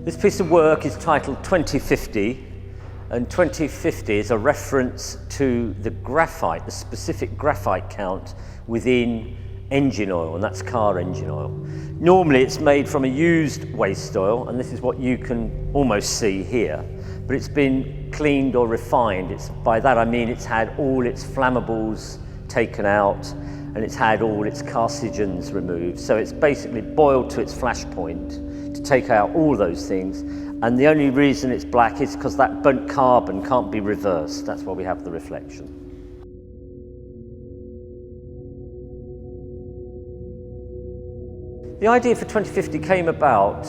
This piece of work is titled 2050, and 2050 is a reference to the graphite, the specific graphite count within engine oil, and that's car engine oil. Normally it's made from a used waste oil, and this is what you can almost see here, but it's been cleaned or refined. By that I mean it's had all its flammables taken out, and it's had all its carcinogens removed. So it's basically boiled to its flash point to take out all those things, and the only reason it's black is because that burnt carbon can't be reversed. That's why we have the reflection. The idea for 2050 came about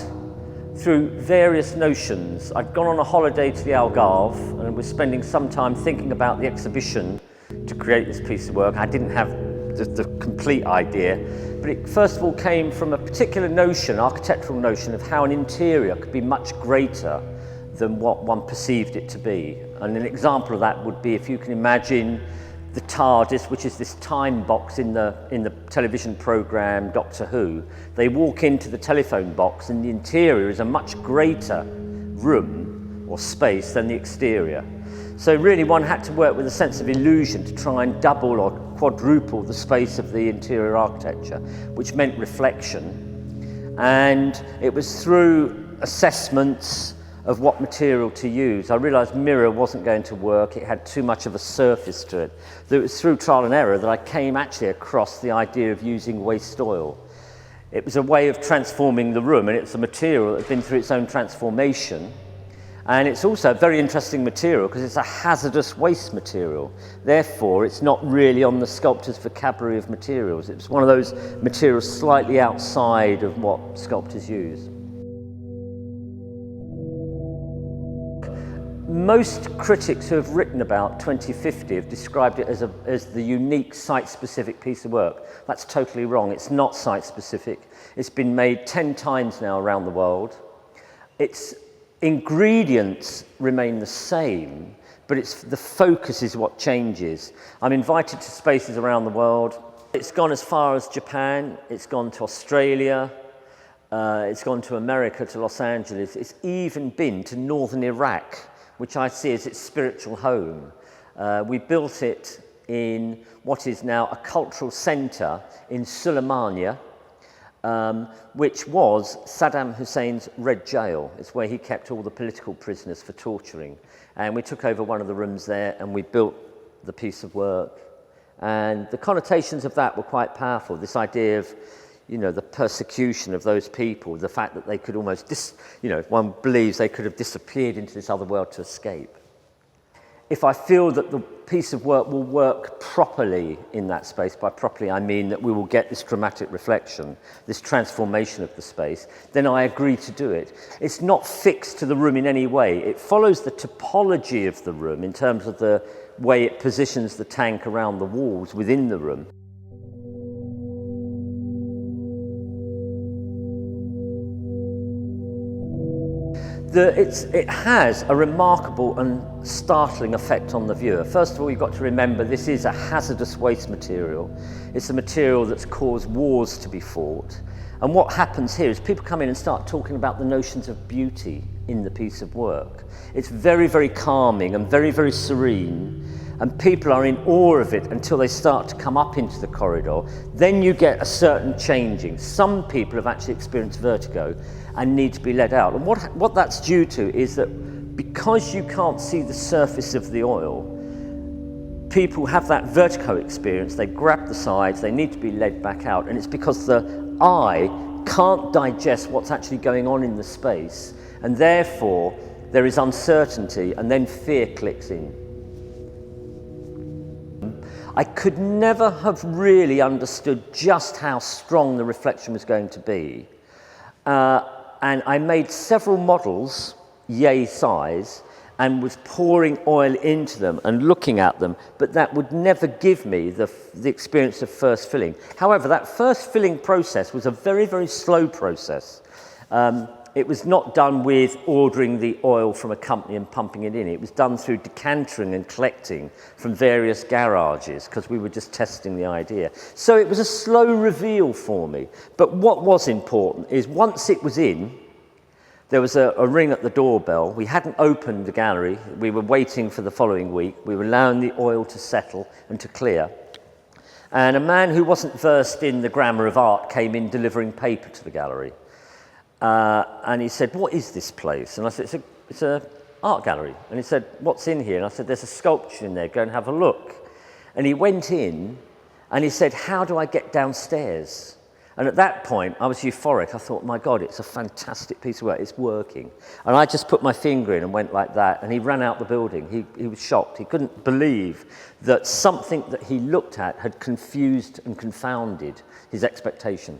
through various notions. I'd gone on a holiday to the Algarve and was spending some time thinking about the exhibition to create this piece of work. I didn't have the complete idea, but it first of all came from a particular notion, architectural notion, of how an interior could be much greater than what one perceived it to be. And an example of that would be if you can imagine the TARDIS, which is this time box in the television programme Doctor Who. They walk into the telephone box and the interior is a much greater room or space than the exterior. So really one had to work with a sense of illusion to try and double or quadruple the space of the interior architecture, which meant reflection. And it was through assessments of what material to use. I realised mirror wasn't going to work, it had too much of a surface to it. It was through trial and error that I came actually across the idea of using waste oil. It was a way of transforming the room, and it's a material that had been through its own transformation. And it's also a very interesting material because it's a hazardous waste material. Therefore, it's not really on the sculptor's vocabulary of materials. It's one of those materials slightly outside of what sculptors use. Most critics who have written about 2050 have described it as the unique site-specific piece of work. That's totally wrong. It's not site-specific. It's been made 10 times now around the world. Its ingredients remain the same, but the focus is what changes. I'm invited to spaces around the world. It's gone as far as Japan, it's gone to Australia, it's gone to America, to Los Angeles. It's even been to northern Iraq, which I see as its spiritual home. We built it in what is now a cultural centre in Suleimania, which was Saddam Hussein's Red Jail. It's where he kept all the political prisoners for torturing. And we took over one of the rooms there and we built the piece of work. And the connotations of that were quite powerful. This idea of, the persecution of those people, the fact that they could almost, one believes they could have disappeared into this other world to escape. If I feel that the piece of work will work properly in that space, by properly I mean that we will get this dramatic reflection, this transformation of the space, then I agree to do it. It's not fixed to the room in any way. It follows the topology of the room in terms of the way it positions the tank around the walls within the room. It has a remarkable and startling effect on the viewer. First of all, you've got to remember this is a hazardous waste material. It's a material that's caused wars to be fought. And what happens here is people come in and start talking about the notions of beauty in the piece of work. It's very, very calming and very, very serene. And people are in awe of it until they start to come up into the corridor. Then you get a certain changing. Some people have actually experienced vertigo and need to be let out. And what that's due to is that because you can't see the surface of the oil, people have that vertigo experience. They grab the sides, they need to be led back out. And it's because the eye can't digest what's actually going on in the space. And therefore, there is uncertainty, and then fear clicks in. I could never have really understood just how strong the reflection was going to be. And I made several models, yay size, and was pouring oil into them and looking at them, but that would never give me the experience of first filling. However, that first filling process was a very, very slow process. It was not done with ordering the oil from a company and pumping it in. It was done through decantering and collecting from various garages because we were just testing the idea. So it was a slow reveal for me. But what was important is once it was in, there was a ring at the doorbell. We hadn't opened the gallery. We were waiting for the following week. We were allowing the oil to settle and to clear. And a man who wasn't versed in the grammar of art came in delivering paper to the gallery. And he said, "What is this place?" And I said, it's an art gallery. And he said, "What's in here?" And I said, "There's a sculpture in there. Go and have a look." And he went in and he said, "How do I get downstairs?" And at that point, I was euphoric. I thought, my God, it's a fantastic piece of work. It's working. And I just put my finger in and went like that. And he ran out the building. He was shocked. He couldn't believe that something that he looked at had confused and confounded his expectation.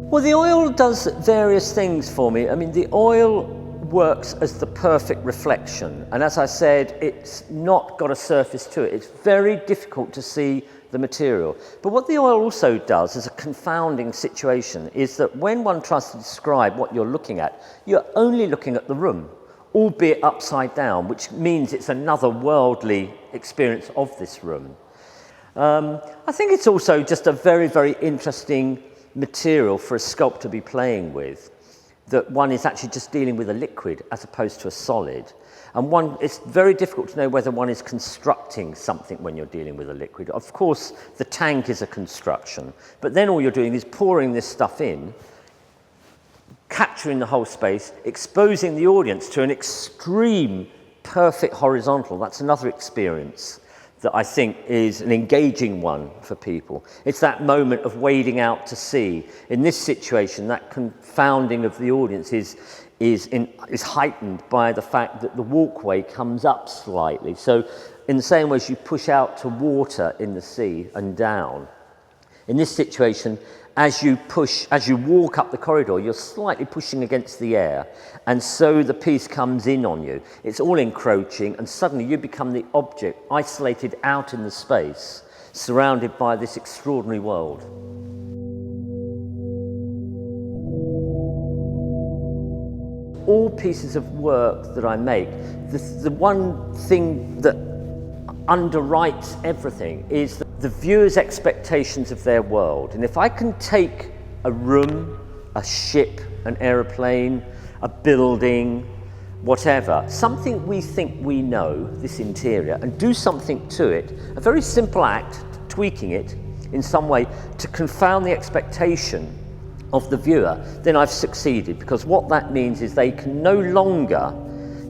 Well, the oil does various things for me. I mean, the oil works as the perfect reflection, and as I said, it's not got a surface to it. It's very difficult to see the material. But what the oil also does as a confounding situation is that when one tries to describe what you're looking at, you're only looking at the room, albeit upside down, which means it's another worldly experience of this room. I think it's also just a very, very interesting material for a sculptor to be playing with, that one is actually just dealing with a liquid as opposed to a solid. And it's very difficult to know whether one is constructing something when you're dealing with a liquid. Of course, the tank is a construction, but then all you're doing is pouring this stuff in, capturing the whole space, exposing the audience to an extreme, perfect horizontal. That's another experience that I think is an engaging one for people. It's that moment of wading out to sea. In this situation, that confounding of the audience is heightened by the fact that the walkway comes up slightly. So in the same way as you push out to water in the sea and down, in this situation, as you walk up the corridor, you're slightly pushing against the air, and so the piece comes in on you. It's all encroaching, and suddenly you become the object, isolated out in the space, surrounded by this extraordinary world. All pieces of work that I make, the one thing that underwrites everything is the viewer's expectations of their world. And if I can take a room, a ship, an aeroplane, a building, whatever, something we think we know, this interior, and do something to it, a very simple act, tweaking it in some way to confound the expectation of the viewer, then I've succeeded, because what that means is they can no longer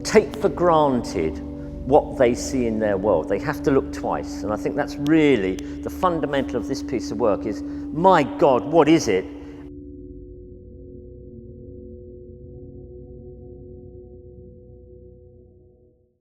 take for granted what they see in their world. They have to look twice, and I think that's really the fundamental of this piece of work is, my God, what is it?